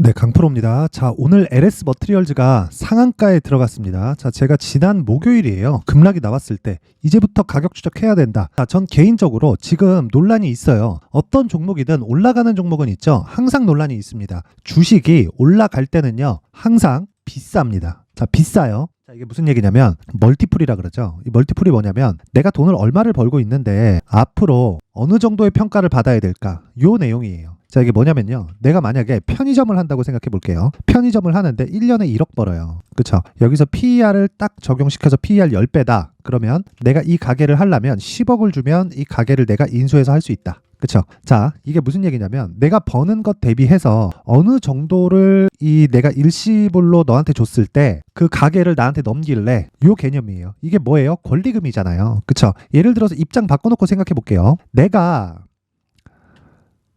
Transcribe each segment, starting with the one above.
네, 강프로입니다. 자, 오늘 LS 머티리얼즈가 상한가에 들어갔습니다. 자, 제가 지난 목요일이에요. 급락이 나왔을 때 이제부터 가격 추적해야 된다. 자, 전 개인적으로 지금 논란이 있어요. 어떤 종목이든 올라가는 종목은 있죠. 항상 논란이 있습니다. 주식이 올라갈 때는요, 항상 비쌉니다. 자, 비싸요. 자, 이게 무슨 얘기냐면 멀티플이라 그러죠. 이 멀티플이 뭐냐면 내가 돈을 얼마를 벌고 있는데 앞으로 어느 정도의 평가를 받아야 될까? 요 내용이에요. 자, 이게 뭐냐면요. 내가 만약에 편의점을 한다고 생각해 볼게요. 편의점을 하는데 1년에 1억 벌어요. 그쵸? 여기서 PER을 딱 적용시켜서 PER 10배다. 그러면 내가 이 가게를 하려면 10억을 주면 이 가게를 내가 인수해서 할 수 있다. 그쵸? 자, 이게 무슨 얘기냐면 내가 버는 것 대비해서 어느 정도를 이 내가 일시불로 너한테 줬을 때 그 가게를 나한테 넘길래 요 개념이에요. 이게 뭐예요? 권리금이잖아요. 그쵸? 예를 들어서 입장 바꿔놓고 생각해 볼게요. 내가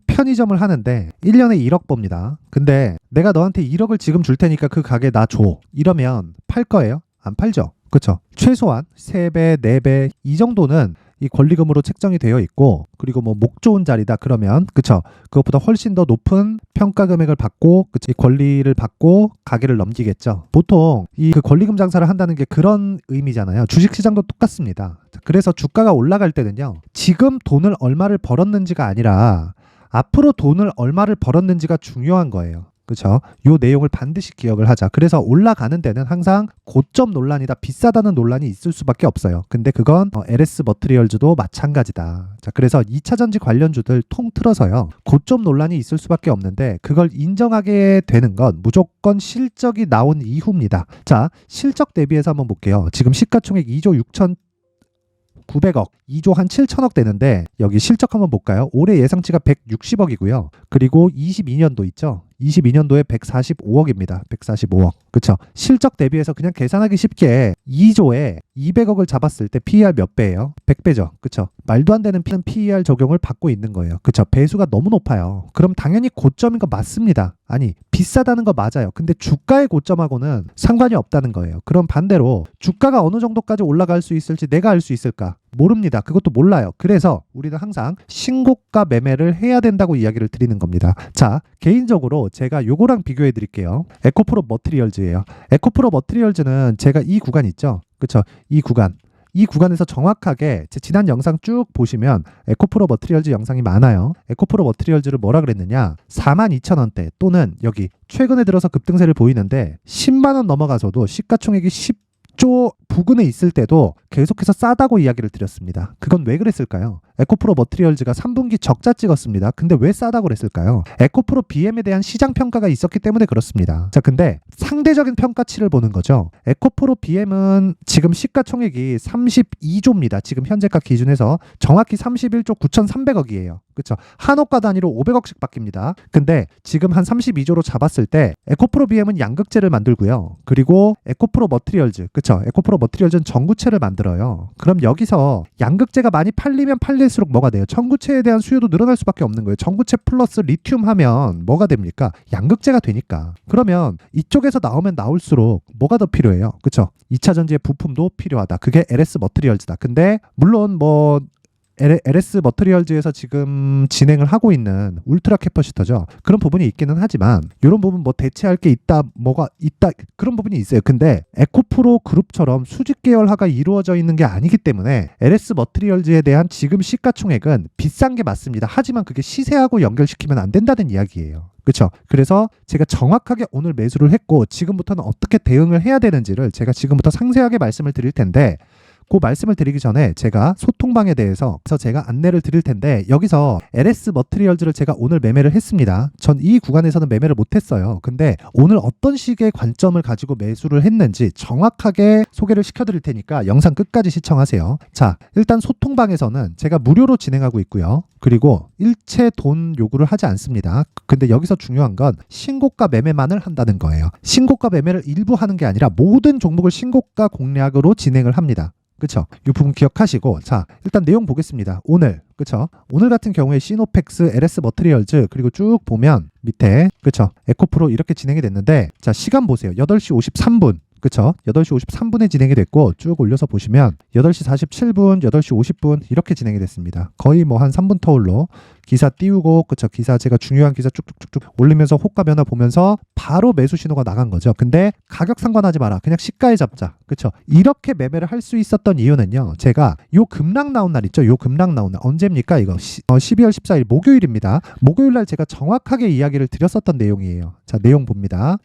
편의점을 하는데 1년에 1억 법니다. 근데 내가 너한테 1억을 지금 줄 테니까 그 가게 나 줘. 이러면 팔 거예요? 안 팔죠. 그쵸? 최소한 3배, 4배 이 정도는 이 권리금으로 책정이 되어 있고, 그리고 뭐 목 좋은 자리다 그러면 그쵸? 그것보다 훨씬 더 높은 평가 금액을 받고 그치? 권리를 받고 가게를 넘기겠죠. 보통 이 그 권리금 장사를 한다는 게 그런 의미잖아요. 주식시장도 똑같습니다. 그래서 주가가 올라갈 때는요, 지금 돈을 얼마를 벌었는지가 아니라 앞으로 돈을 얼마를 벌었는지가 중요한 거예요. 그렇죠? 요 내용을 반드시 기억을 하자. 그래서 올라가는 데는 항상 고점 논란이다, 비싸다는 논란이 있을 수밖에 없어요. 근데 그건 LS 머티리얼즈도 마찬가지다. 자, 그래서 2차전지 관련주들 통틀어서요, 고점 논란이 있을 수밖에 없는데 그걸 인정하게 되는 건 무조건 실적이 나온 이후입니다. 자, 실적 대비해서 한번 볼게요. 지금 시가총액 2조 6,900억, 2조 한 7천억 되는데 여기 실적 한번 볼까요? 올해 예상치가 160억이고요. 그리고 22년도 있죠? 22년도에 145억입니다. 145억. 그쵸? 실적 대비해서 그냥 계산하기 쉽게 2조에 200억을 잡았을 때 PER 몇 배예요? 100배죠. 그쵸? 말도 안 되는 PER 적용을 받고 있는 거예요. 그쵸? 배수가 너무 높아요. 그럼 당연히 고점인 거 맞습니다. 아니, 비싸다는 거 맞아요. 근데 주가의 고점하고는 상관이 없다는 거예요. 그럼 반대로 주가가 어느 정도까지 올라갈 수 있을지 내가 알 수 있을까? 모릅니다. 그것도 몰라요. 그래서 우리는 항상 신고가 매매를 해야 된다고 이야기를 드리는 겁니다. 자, 개인적으로 제가 요거랑 비교해 드릴게요. 에코프로 머티리얼즈예요. 에코프로 머티리얼즈는 제가 이 구간 있죠? 그쵸? 이 구간에서 정확하게 제 지난 영상 쭉 보시면 에코프로 머티리얼즈 영상이 많아요. 에코프로 머티리얼즈를 뭐라 그랬느냐? 42,000원대 또는 여기 최근에 들어서 급등세를 보이는데 10만원 넘어가서도 시가총액이 10조 부근에 있을 때도 계속해서 싸다고 이야기를 드렸습니다. 그건 왜 그랬을까요? 에코프로 머티리얼즈가 3분기 적자 찍었습니다. 근데 왜 싸다고 그랬을까요? 에코프로 BM에 대한 시장 평가가 있었기 때문에 그렇습니다. 자, 근데 상대적인 평가치를 보는 거죠. 에코프로 BM은 지금 시가총액이 32조입니다. 지금 현재가 기준에서 정확히 31조 9,300억이에요. 그렇죠? 한옥가 단위로 500억씩 바뀝니다. 근데 지금 한 32조로 잡았을 때 에코프로 BM은 양극재를 만들고요. 그리고 에코프로 머티리얼즈, 그렇죠? 에코프로 머티리얼즈는 전구체를 만들어요. 그럼 여기서 양극재가 많이 팔리면 팔릴수록 뭐가 돼요? 전구체에 대한 수요도 늘어날 수밖에 없는 거예요. 전구체 플러스 리튬 하면 뭐가 됩니까? 양극재가 되니까. 그러면 이쪽에서 나오면 나올수록 뭐가 더 필요해요? 그렇죠? 2차 전지의 부품도 필요하다. 그게 LS 머티리얼즈다. 근데 물론 뭐 LS 머티리얼즈에서 지금 진행을 하고 있는 울트라 캐퍼시터죠. 그런 부분이 있기는 하지만 이런 부분 뭐 대체할 게 있다, 뭐가 있다, 그런 부분이 있어요. 근데 에코프로 그룹처럼 수직 계열화가 이루어져 있는 게 아니기 때문에 LS 머티리얼즈에 대한 지금 시가총액은 비싼 게 맞습니다. 하지만 그게 시세하고 연결시키면 안 된다는 이야기예요. 그렇죠? 그래서 제가 정확하게 오늘 매수를 했고 지금부터는 어떻게 대응을 해야 되는지를 제가 지금부터 상세하게 말씀을 드릴 텐데, 그 말씀을 드리기 전에 제가 소통방에 대해서 제가 안내를 드릴 텐데, 여기서 LS 머티리얼즈를 제가 오늘 매매를 했습니다. 전 이 구간에서는 매매를 못했어요. 근데 오늘 어떤 식의 관점을 가지고 매수를 했는지 정확하게 소개를 시켜드릴 테니까 영상 끝까지 시청하세요. 자, 일단 소통방에서는 제가 무료로 진행하고 있고요. 그리고 일체 돈 요구를 하지 않습니다. 근데 여기서 중요한 건 신고가 매매만을 한다는 거예요. 신고가 매매를 일부 하는 게 아니라 모든 종목을 신고가 공략으로 진행을 합니다. 그쵸? 이 부분 기억하시고, 자, 일단 내용 보겠습니다. 오늘, 그쵸? 오늘 같은 경우에 시노펙스, LS 머티리얼즈, 그리고 쭉 보면 밑에, 그쵸? 에코프로 이렇게 진행이 됐는데, 자, 시간 보세요. 8시 53분. 그쵸? 8시 53분에 진행이 됐고 쭉 올려서 보시면 8시 47분, 8시 50분 이렇게 진행이 됐습니다. 거의 뭐 한 3분 터울로 기사 띄우고 그쵸 기사 제가 중요한 기사 쭉쭉쭉쭉 올리면서 호가 변화 보면서 바로 매수 신호가 나간 거죠. 근데 가격 상관하지 마라. 그냥 시가에 잡자. 그쵸 이렇게 매매를 할 수 있었던 이유는요. 제가 요 급락 나온 날 있죠. 요 급락 나온 날 언제입니까? 이거 12월 14일 목요일입니다. 목요일 날 제가 정확하게 이야기를 드렸었던 내용이에요. 자 내용 봅니다.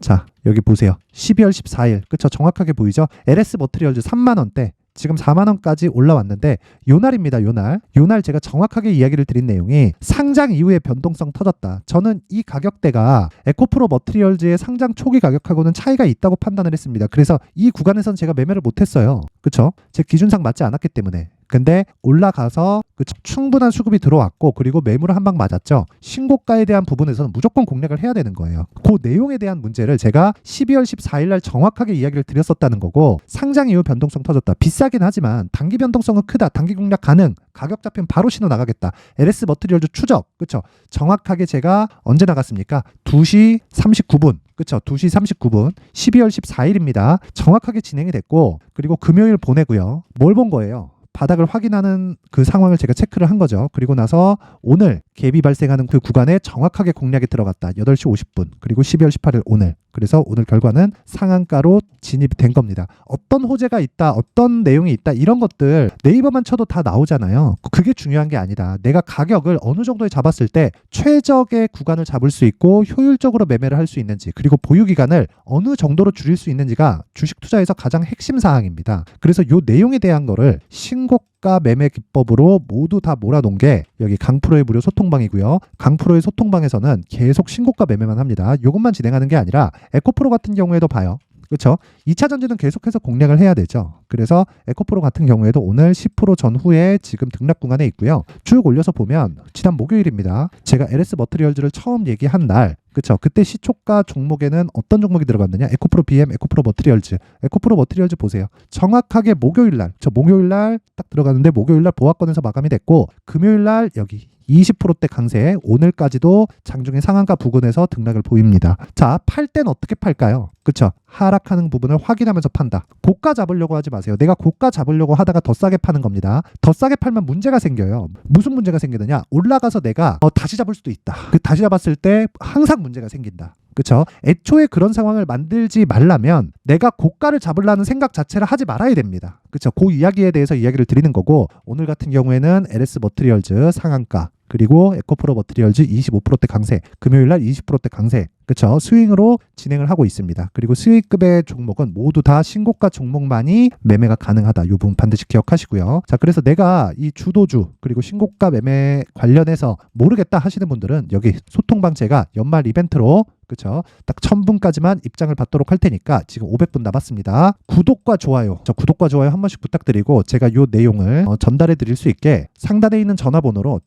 자 여기 보세요. 12월 14일 그쵸 정확하게 보이죠? LS 머트리얼즈 3만원대 지금 4만원까지 올라왔는데 요날입니다. 요날 제가 정확하게 이야기를 드린 내용이 상장 이후에 변동성 터졌다. 저는 이 가격대가 에코프로 머트리얼즈의 상장 초기 가격하고는 차이가 있다고 판단을 했습니다. 그래서 이 구간에선 제가 매매를 못했어요. 그쵸? 제 기준상 맞지 않았기 때문에. 근데 올라가서 충분한 수급이 들어왔고 그리고 매물을 한 방 맞았죠. 신고가에 대한 부분에서는 무조건 공략을 해야 되는 거예요. 그 내용에 대한 문제를 제가 12월 14일 날 정확하게 이야기를 드렸었다는 거고 상장 이후 변동성 터졌다. 비싸긴 하지만 단기 변동성은 크다. 단기 공략 가능. 가격 잡히면 바로 신호 나가겠다. LS 머트리얼즈 추적. 그쵸? 정확하게 제가 언제 나갔습니까? 2시 39분. 그쵸? 2시 39분 12월 14일입니다. 정확하게 진행이 됐고 그리고 금요일 보내고요. 뭘 본 거예요? 바닥을 확인하는 그 상황을 제가 체크를 한 거죠. 그리고 나서 오늘 갭이 발생하는 그 구간에 정확하게 공략이 들어갔다. 8시 50분 그리고 12월 18일 오늘. 그래서 오늘 결과는 상한가로 진입된 겁니다. 어떤 호재가 있다, 어떤 내용이 있다 이런 것들 네이버만 쳐도 다 나오잖아요. 그게 중요한 게 아니다. 내가 가격을 어느 정도에 잡았을 때 최적의 구간을 잡을 수 있고 효율적으로 매매를 할 수 있는지 그리고 보유기간을 어느 정도로 줄일 수 있는지가 주식 투자에서 가장 핵심 사항입니다. 그래서 이 내용에 대한 거를 신고가 매매 기법으로 모두 다 몰아놓은 게 여기 강프로의 무료 소통방이고요. 강프로의 소통방에서는 계속 신고가 매매만 합니다. 이것만 진행하는 게 아니라 에코프로 같은 경우에도 봐요. 그렇죠? 2차 전지는 계속해서 공략을 해야 되죠. 그래서 에코프로 같은 경우에도 오늘 10% 전후에 지금 등락 구간에 있고요. 쭉 올려서 보면 지난 목요일입니다. 제가 LS 머트리얼즈를 처음 얘기한 날 그쵸? 그때 시초가 종목에는 어떤 종목이 들어갔느냐? 에코프로 BM, 에코프로 머트리얼즈. 에코프로 머트리얼즈 보세요. 정확하게 목요일날, 목요일날 딱 들어갔는데 목요일날 보합권에서 마감이 됐고 금요일날 여기 20%대 강세, 오늘까지도 장중에 상한가 부근에서 등락을 보입니다. 자, 팔 땐 어떻게 팔까요? 그쵸? 하락하는 부분을 확인하면서 판다. 고가 잡으려고 하지 마세요. 내가 고가 잡으려고 하다가 더 싸게 파는 겁니다. 더 싸게 팔면 문제가 생겨요. 무슨 문제가 생기느냐? 올라가서 내가 다시 잡을 수도 있다. 그 다시 잡았을 때 항상 문제가 생긴다. 그쵸? 애초에 그런 상황을 만들지 말라면 내가 고가를 잡으려는 생각 자체를 하지 말아야 됩니다. 그쵸? 그 이야기에 대해서 이야기를 드리는 거고 오늘 같은 경우에는 LS 머트리얼즈 상한가 그리고 에코프로 머트리얼즈 25%대 강세 금요일날 20%대 강세 그쵸? 스윙으로 진행을 하고 있습니다. 그리고 스윙급의 종목은 모두 다 신고가 종목만이 매매가 가능하다. 이 부분 반드시 기억하시고요. 자, 그래서 내가 이 주도주 그리고 신고가 매매 관련해서 모르겠다 하시는 분들은 여기 소통방 제가 연말 이벤트로 그쵸? 딱 1000분까지만 입장을 받도록 할 테니까 지금 500분 남았습니다. 구독과 좋아요. 구독과 좋아요 한 번씩 부탁드리고 제가 이 내용을 전달해 드릴 수 있게 상단에 있는 전화번호로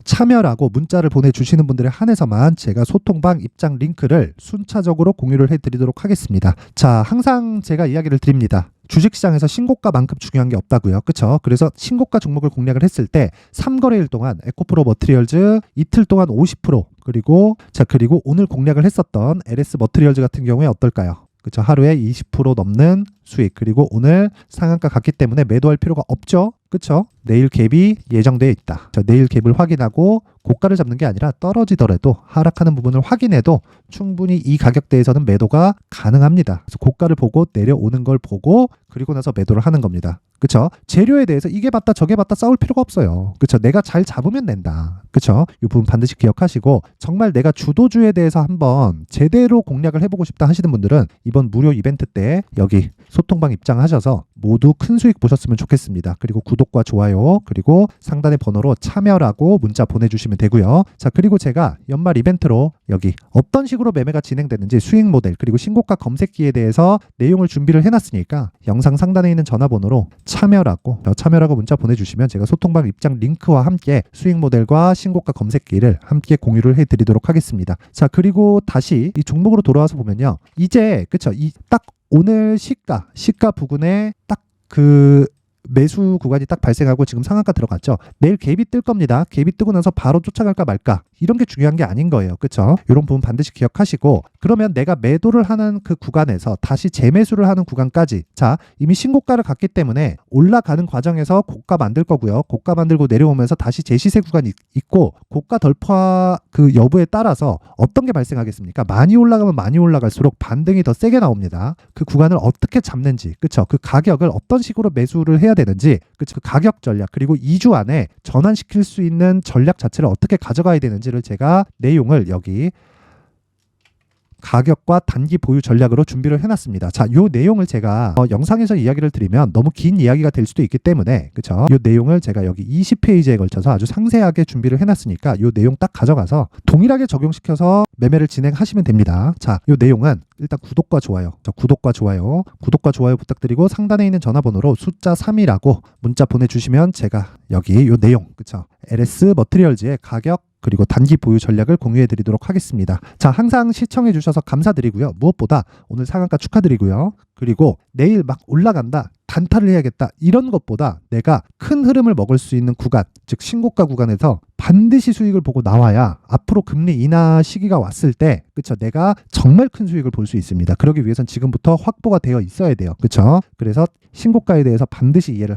참여라고 문자를 보내주시는 분들에 한해서만 제가 소통방 입장 링크를 순차적으로 공유를 해드리도록 하겠습니다. 자, 항상 제가 이야기를 드립니다. 주식시장에서 신고가만큼 중요한 게 없다고요. 그쵸? 그래서 신고가 종목을 공략을 했을 때 3거래일 동안 에코프로 머트리얼즈 이틀 동안 50% 그리고 오늘 공략을 했었던 LS 머트리얼즈 같은 경우에 어떨까요? 그쵸? 하루에 20% 넘는 수익 그리고 오늘 상한가 갔기 때문에 매도할 필요가 없죠. 그쵸? 내일 갭이 예정되어 있다. 내일 갭을 확인하고 고가를 잡는 게 아니라 떨어지더라도 하락하는 부분을 확인해도 충분히 이 가격대에서는 매도가 가능합니다. 그래서 고가를 보고 내려오는 걸 보고 그리고 나서 매도를 하는 겁니다. 그쵸? 재료에 대해서 이게 맞다 저게 맞다 싸울 필요가 없어요. 그쵸? 내가 잘 잡으면 된다. 그쵸? 이 부분 반드시 기억하시고 정말 내가 주도주에 대해서 한번 제대로 공략을 해보고 싶다 하시는 분들은 이번 무료 이벤트 때 여기 소통방 입장하셔서 모두 큰 수익 보셨으면 좋겠습니다. 그리고 구독과 좋아요 그리고 상단의 번호로 참여라고 문자 보내주시면 되고요. 자, 그리고 제가 연말 이벤트로 여기 어떤 식으로 매매가 진행되는지 수익 모델 그리고 신고가 검색기에 대해서 내용을 준비를 해놨으니까 영상 상단에 있는 전화번호로 참여라고 문자 보내주시면 제가 소통방 입장 링크와 함께 수익 모델과 신고가 검색기를 함께 공유를 해드리도록 하겠습니다. 자, 그리고 다시 이 종목으로 돌아와서 보면요. 이제 그쵸? 이 딱 오늘 시가 부근에 딱 그 매수 구간이 딱 발생하고 지금 상한가 들어갔죠. 내일 갭이 뜰 겁니다. 갭이 뜨고 나서 바로 쫓아갈까 말까 이런 게 중요한 게 아닌 거예요. 그렇죠? 이런 부분 반드시 기억하시고 그러면 내가 매도를 하는 그 구간에서 다시 재매수를 하는 구간까지 자 이미 신고가를 갔기 때문에 올라가는 과정에서 고가 만들 거고요. 고가 만들고 내려오면서 다시 재시세 구간이 있고 고가 돌파 그 여부에 따라서 어떤 게 발생하겠습니까? 많이 올라가면 많이 올라갈수록 반등이 더 세게 나옵니다. 그 구간을 어떻게 잡는지 그렇죠? 그 가격을 어떤 식으로 매수를 해야 되는지 그렇죠? 그 가격 전략 그리고 2주 안에 전환시킬 수 있는 전략 자체를 어떻게 가져가야 되는지를 제가 내용을 여기 가격과 단기 보유 전략으로 준비를 해놨습니다. 자, 요 내용을 제가 영상에서 이야기를 드리면 너무 긴 이야기가 될 수도 있기 때문에 그쵸? 요 내용을 제가 여기 20페이지에 걸쳐서 아주 상세하게 준비를 해놨으니까 요 내용 딱 가져가서 동일하게 적용시켜서 매매를 진행하시면 됩니다. 자, 요 내용은 일단 구독과 좋아요, 구독과 좋아요 부탁드리고 상단에 있는 전화번호로 숫자 3이라고 문자 보내주시면 제가 여기 요 내용 그쵸? LS 머티리얼즈의 가격 그리고 단기 보유 전략을 공유해 드리도록 하겠습니다. 자, 항상 시청해 주셔서 감사드리고요. 무엇보다 오늘 상한가 축하드리고요. 그리고 내일 막 올라간다, 단타를 해야겠다 이런 것보다 내가 큰 흐름을 먹을 수 있는 구간, 즉 신고가 구간에서 반드시 수익을 보고 나와야 앞으로 금리 인하 시기가 왔을 때 그쵸 내가 정말 큰 수익을 볼 수 있습니다. 그러기 위해선 지금부터 확보가 되어 있어야 돼요. 그쵸? 그래서 신고가에 대해서 반드시 이해를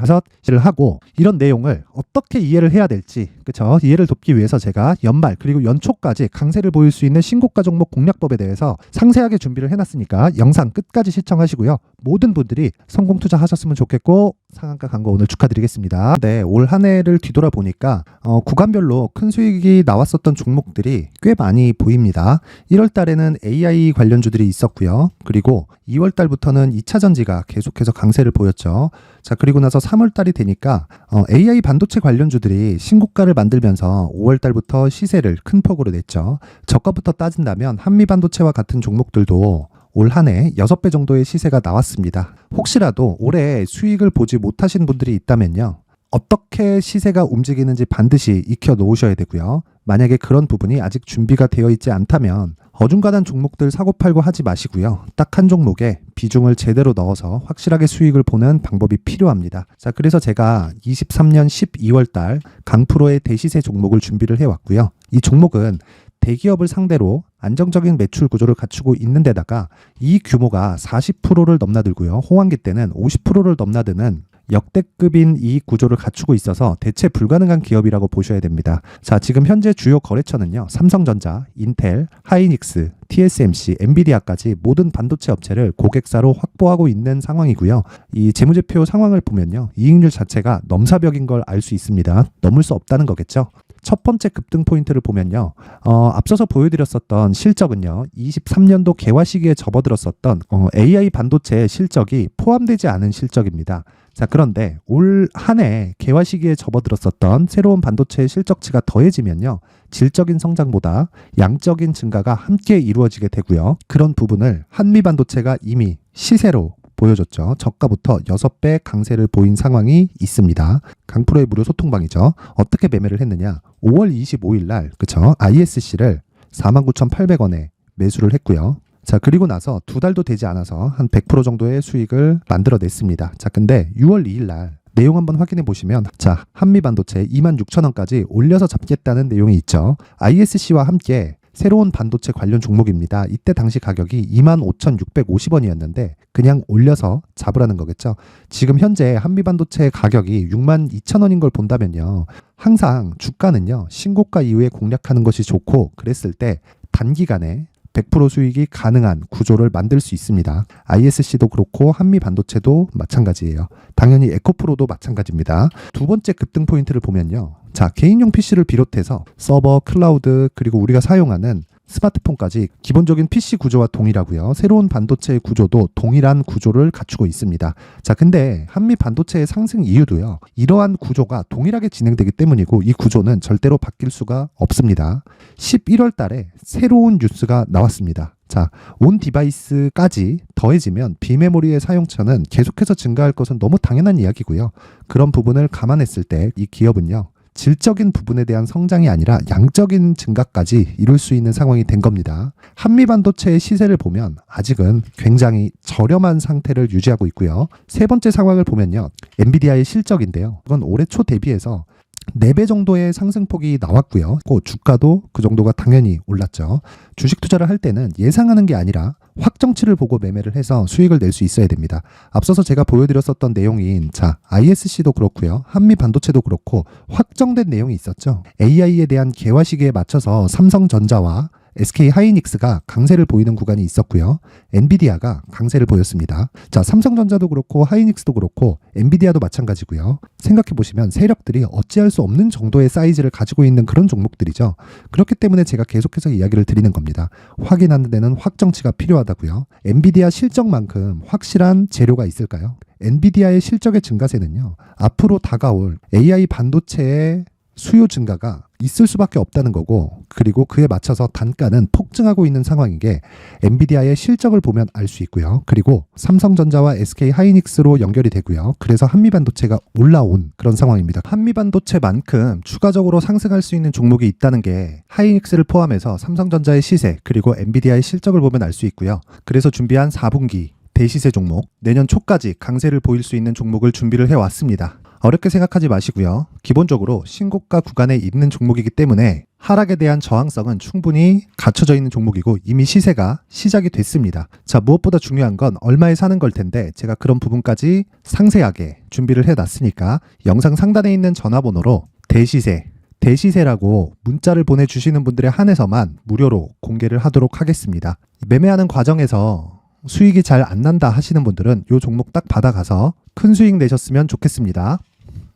하고 이런 내용을 어떻게 이해를 해야 될지 그쵸? 이해를 돕기 위해서 제가 연말 그리고 연초까지 강세를 보일 수 있는 신고가 종목 공략법에 대해서 상세하게 준비를 해놨으니까 영상 끝까지 시청하시고요. 모든 분들이 성공 투자하셨으면 좋겠고 상한가 간 거 오늘 축하드리겠습니다. 네, 올 한 해를 뒤돌아보니까 구간별로 큰 수익이 나왔었던 종목들이 꽤 많이 보입니다. 1월 달에는 AI 관련주들이 있었고요. 그리고 2월 달부터는 2차 전지가 계속해서 강세를 보였죠. 자, 그리고 나서 3월 달이 되니까 AI 반도체 관련주들이 신고가를 만들면서 5월 달부터 시세를 큰 폭으로 냈죠. 저가부터 따진다면 한미 반도체와 같은 종목들도 올 한 해 6배 정도의 시세가 나왔습니다. 혹시라도 올해 수익을 보지 못하신 분들이 있다면요. 어떻게 시세가 움직이는지 반드시 익혀 놓으셔야 되고요. 만약에 그런 부분이 아직 준비가 되어 있지 않다면 어중간한 종목들 사고팔고 하지 마시고요. 딱 한 종목에 비중을 제대로 넣어서 확실하게 수익을 보는 방법이 필요합니다. 자, 그래서 제가 23년 12월 달 강프로의 대시세 종목을 준비를 해왔고요. 이 종목은 대기업을 상대로 안정적인 매출 구조를 갖추고 있는 데다가 이 규모가 40%를 넘나들고요. 호황기 때는 50%를 넘나드는 역대급인 이 구조를 갖추고 있어서 대체 불가능한 기업이라고 보셔야 됩니다. 자, 지금 현재 주요 거래처는요. 삼성전자, 인텔, 하이닉스, TSMC, 엔비디아까지 모든 반도체 업체를 고객사로 확보하고 있는 상황이고요. 이 재무제표 상황을 보면요. 이익률 자체가 넘사벽인 걸 알 수 있습니다. 넘을 수 없다는 거겠죠. 첫 번째 급등 포인트를 보면요. 앞서서 보여드렸었던 실적은요. 23년도 개화 시기에 접어들었었던 AI 반도체의 실적이 포함되지 않은 실적입니다. 자, 그런데 올 한 해 개화 시기에 접어들었었던 새로운 반도체의 실적치가 더해지면요. 질적인 성장보다 양적인 증가가 함께 이루어지게 되고요. 그런 부분을 한미 반도체가 이미 시세로 보여줬죠. 저가부터 6배 강세를 보인 상황이 있습니다. 강프로의 무료 소통방이죠. 어떻게 매매를 했느냐. 5월 25일 날 그쵸? ISC를 49,800원에 매수를 했고요. 자, 그리고 나서 2달도 되지 않아서 한 100% 정도의 수익을 만들어냈습니다. 자, 근데 6월 2일 날 내용 한번 확인해 보시면 자, 한미반도체 26,000원까지 올려서 잡겠다는 내용이 있죠. ISC와 함께 새로운 반도체 관련 종목입니다. 이때 당시 가격이 25,650원이었는데 그냥 올려서 잡으라는 거겠죠. 지금 현재 한미반도체 가격이 62,000원인 걸 본다면요. 항상 주가는요. 신고가 이후에 공략하는 것이 좋고 그랬을 때 단기간에 100% 수익이 가능한 구조를 만들 수 있습니다. ISC도 그렇고 한미반도체도 마찬가지예요. 당연히 에코프로도 마찬가지입니다. 두 번째 급등 포인트를 보면요. 자, 개인용 PC를 비롯해서 서버, 클라우드, 그리고 우리가 사용하는 스마트폰까지 기본적인 PC 구조와 동일하고요. 새로운 반도체의 구조도 동일한 구조를 갖추고 있습니다. 자, 근데 한미 반도체의 상승 이유도요. 이러한 구조가 동일하게 진행되기 때문이고 이 구조는 절대로 바뀔 수가 없습니다. 11월 달에 새로운 뉴스가 나왔습니다. 자, 온 디바이스까지 더해지면 비메모리의 사용처는 계속해서 증가할 것은 너무 당연한 이야기고요. 그런 부분을 감안했을 때 이 기업은요. 질적인 부분에 대한 성장이 아니라 양적인 증가까지 이룰 수 있는 상황이 된 겁니다. 한미반도체의 시세를 보면 아직은 굉장히 저렴한 상태를 유지하고 있고요. 세 번째 상황을 보면요. 엔비디아의 실적인데요. 이건 올해 초 대비해서 4배 정도의 상승폭이 나왔고요. 주가도 그 정도가 당연히 올랐죠. 주식 투자를 할 때는 예상하는 게 아니라 확정치를 보고 매매를 해서 수익을 낼 수 있어야 됩니다. 앞서서 제가 보여드렸었던 내용인 ISC도 그렇고요. 한미반도체도 그렇고 확정된 내용이 있었죠. AI에 대한 개화 시기에 맞춰서 삼성전자와 SK하이닉스가 강세를 보이는 구간이 있었고요. 엔비디아가 강세를 보였습니다. 삼성전자도 그렇고 하이닉스도 그렇고 엔비디아도 마찬가지고요. 생각해 보시면 세력들이 어찌할 수 없는 정도의 사이즈를 가지고 있는 그런 종목들이죠. 그렇기 때문에 제가 계속해서 이야기를 드리는 겁니다. 확인하는 데는 확정치가 필요하다고요. 엔비디아 실적만큼 확실한 재료가 있을까요? 엔비디아의 실적의 증가세는요. 앞으로 다가올 AI 반도체의 수요 증가가 있을 수밖에 없다는 거고, 그리고 그에 맞춰서 단가는 폭증하고 있는 상황인 게 엔비디아의 실적을 보면 알 수 있고요. 그리고 삼성전자와 SK하이닉스로 연결이 되고요. 그래서 한미반도체가 올라온 그런 상황입니다. 한미반도체만큼 추가적으로 상승할 수 있는 종목이 있다는 게 하이닉스를 포함해서 삼성전자의 시세 그리고 엔비디아의 실적을 보면 알 수 있고요. 그래서 준비한 4분기 대시세 종목, 내년 초까지 강세를 보일 수 있는 종목을 준비를 해왔습니다. 어렵게 생각하지 마시고요. 기본적으로 신고가 구간에 있는 종목이기 때문에 하락에 대한 저항성은 충분히 갖춰져 있는 종목이고 이미 시세가 시작이 됐습니다. 무엇보다 중요한 건 얼마에 사는 걸 텐데 제가 그런 부분까지 상세하게 준비를 해놨으니까 영상 상단에 있는 전화번호로 대시세라고 문자를 보내주시는 분들에 한해서만 무료로 공개를 하도록 하겠습니다. 매매하는 과정에서 수익이 잘 안 난다 하시는 분들은 이 종목 딱 받아가서 큰 수익 내셨으면 좋겠습니다.